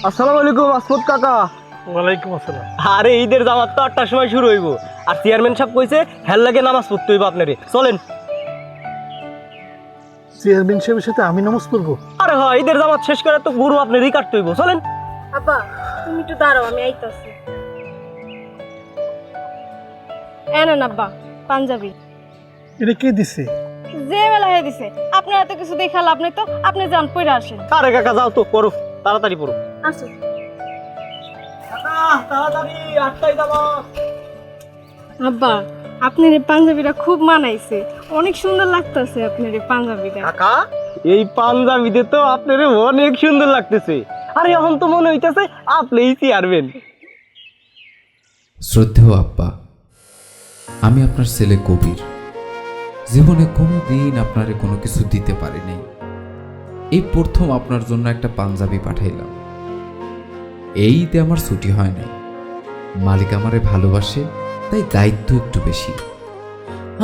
আসসালামু আলাইকুম আসফত কাকা। ওয়ালাইকুম আসসালাম। আরে ঈদের জামাত তো 8টার সময় শুরু হইব, আর চেয়ারম্যান সাহেব কইছে হেল লাগে নামাজ পড়তে হইব আপনারে, চলেন। চেয়ারম্যান সাহেবের সাথে আমি নামাজ পড়বো? আরে হয় ঈদের জামাত শেষ করে তো গুরু আপনারই কাটতে হইব, চলেন। আব্বা তুমি একটু দাঁড়াও, আমি আইতাছি। এনেন আব্বা পাঞ্জাবি। এটা কে দিছে? যে বেলা হয়ে দিছে, আপনি এত কিছু দেখা লাভ নেই তো, আপনি যান পড়ে আসেন। আরে কাকা যাও তো, পড়ো তাড়াতাড়ি পড়ো। আসুন। কাকা তাড়াতাড়ি, 8টায় জামাত। আব্বা আপনার এই পাঞ্জাবিটা খুব মানাইছে, অনেক সুন্দর লাগতেছে আপনার এই পাঞ্জাবিটা। কাকা এই পাঞ্জাবিতে তো আপনারে অনেক সুন্দর লাগতেছে, আরে এখন তো মনে হইতাছে আপনিই চেয়ারম্যান। শ্রদ্ধেয় আব্বা, আমি আপনার ছেলে কবির। জীবনে কোনো দিন আপনারে কোনো কিছু দিতে পারিনি। এই প্রথম আপনার জন্য একটা পাঞ্জাবি পাঠাইলাম। এই ঈদে আমার ছুটি হয় নাই। মালিক আমারে ভালোবাসে, তাই দায়িত্ব একটু বেশি।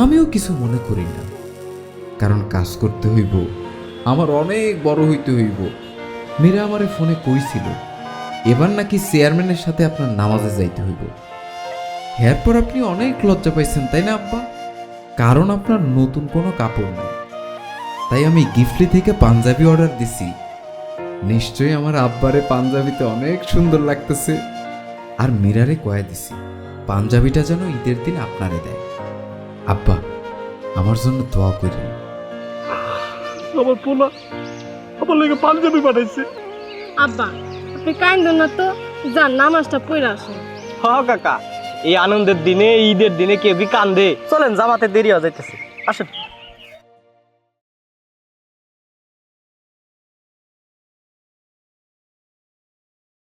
আমিও কিছু মনে করি না, কারণ কাজ করতে হইব, আমার অনেক বড় হইতে হইব। মীরা আমারে ফোনে কইছিল এবার নাকি চেয়ারম্যানের সাথে আপনার নামাজে যাইতে হইব। এরপর আপনি অনেক লজ্জা পাইছেন, তাই না আব্বা? কারণ আপনার নতুন কোনো কাপড় নাই, তাই আমি গিফটলি থেকে পাঞ্জাবি অর্ডার দিছি। নিশ্চয়ই আমার আব্বারে পাঞ্জাবিতে অনেক সুন্দর লাগতেছে। আর মীরারে কয়ে দিছি পাঞ্জাবিটা যেন ঈদের দিন আপনারে দেয়। আব্বা আমার জন্য দোয়া করেন। আমার পোলা আমার লাগে পাঞ্জাবি পাঠাইছে। আব্বা আপনি কাইন্দেন না তো, যান নামাজটা পড়ে আসেন। হ কাকা, এই আনন্দের দিনে ঈদের দিনে কেউ কান্দে, চলেন জামাতে দেরি হয়ে যাইতেছে, আসেন।